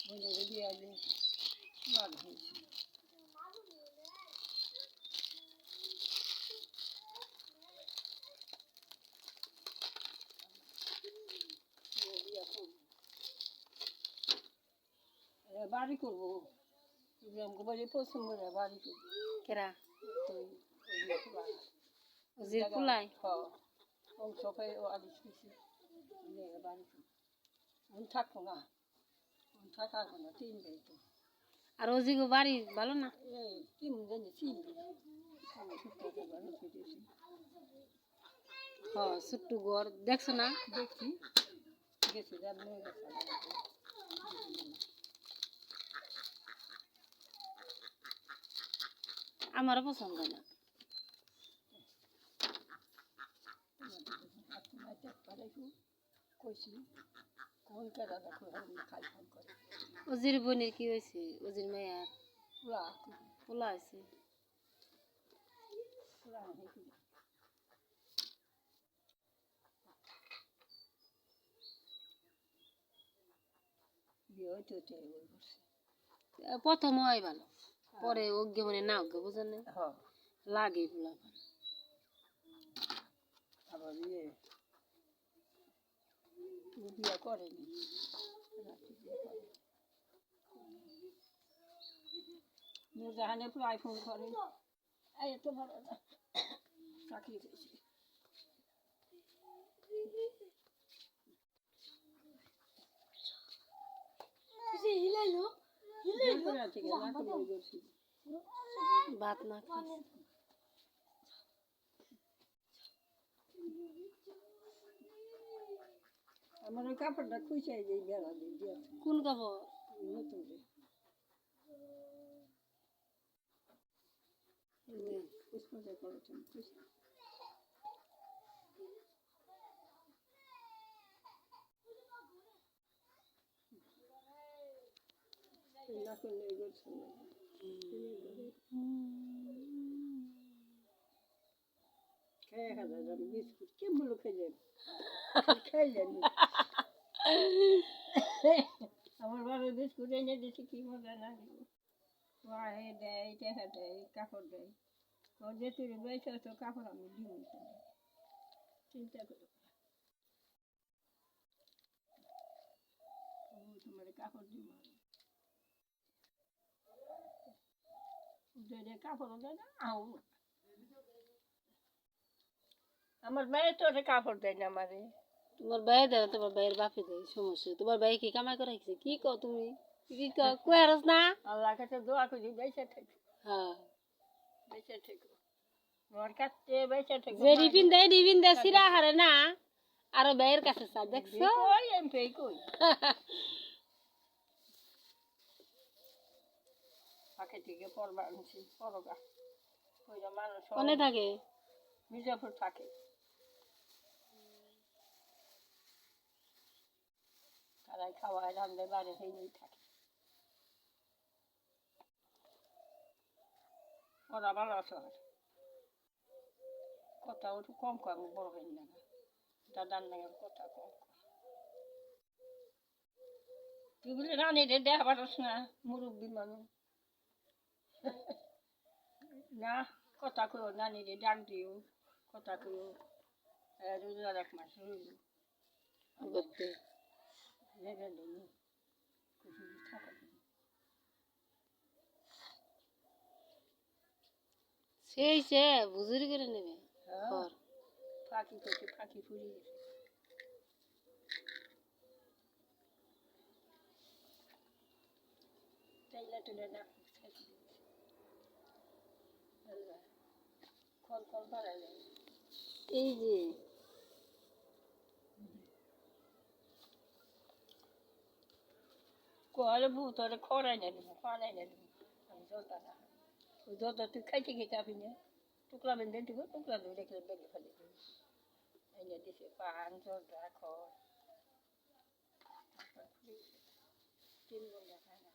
বোনের দিয়ে আগে লাভ হয়েছে। বাড়ি করবো বাড়ি পছন্দ করে বাড়ি করবো কেরা ওজির পোলাই সবাই আদি বাড়ি থাকবো না থাকবো না তিন ভাই তো আর ওজিগো বাড়ি ভালো না তিন জানি চিনবি হ্যাঁ ছোট্ট ঘর দেখছো না দেখছি গেছি আমারও পছন্দ না ওজির বোনের কি হয়েছে ওজির মেয়ার পোলা হয়েছে প্রথম হয় ভালো পরে ওকে মানে না ওকে বুঝেন না লাগে পোলা আবার বিয়ে করেনি নুরজাহানে প্রায় ফোন করে এই তো ভালো না চাকরি পেয়েছি ভাত না খাই আমার ওই কাপড়টা খুঁচাই দিই বেড়া দিই কোন কাপড় নতুন পুষ্পটা করেছেন খুঁজে না করলে এগোচ্ছে না খেয়ে খাওয়া যাবে বিস্কুট কে বলো খেলেন খাইলেন আমার বাবা বিস্কুট এনে দিচ্ছে কি মজা না দেয় টেহা দেয় কাপড় দেয় যে তুই বেঁচে তো কাপড় আমি দিব চিন্তা করো তোমার কাপড় দিব কাপড় দেয় না আমার মেয়ে তো কাপড় দেয় না আমারে তোমার ভাই দেয় তোমার ভাইয়ের বাপে দেয় সমস্যা তোমার ভাই কি কামাই করে রাখছে কি কও তুমি কি কও কয়ারস না আল্লাহ কাছে দোয়া করি বেঁচে থাকি হ্যাঁ বেঁচে থাকো আমার কাছে বেঁচে থাকো যে রিপিন দেয় সিরা হারে না আর ভাইয়ের কাছে চা দেখছো কই এমপি কই পাকে থেকে পড়বা আনছি পড়গা কইরা মানুষ কোনে থাকে মির্জাপুর থাকে তারাই খাওয়ায় রান্নায় বাইরে হয়েই থাকে ওরা ভালো আছে কথা একটু কম কয় আমি বড় হই না দাদার নাকি কথা কম কয় তুই বলে রানি রে দেখা পারস না মুরব্বী মানুষ না কথা কইও নানি রে ডাক দিও কথা কইও রোজার এক মাস রইল করতে লেগে নেই খুশি থাকা সেই সে বুঝুরি করে নেবে ফাঁকি করছে ফাঁকি ফুরিয়ে গেছে তাইলে তুলে না কল কল বাড়াই এই যে কলে ভূতরে খড়াই না দেবো পালাই না দেবো আমি জলটা না ওই জলটা তুই খাইতে খেতে আপনি না টুকরা বেঁধে দিব টুকরা দিয়ে রেখে বেঁধে ফেলে দিবি এনে দিছে পান জলটা খড় 3 ঘন্টা খায় না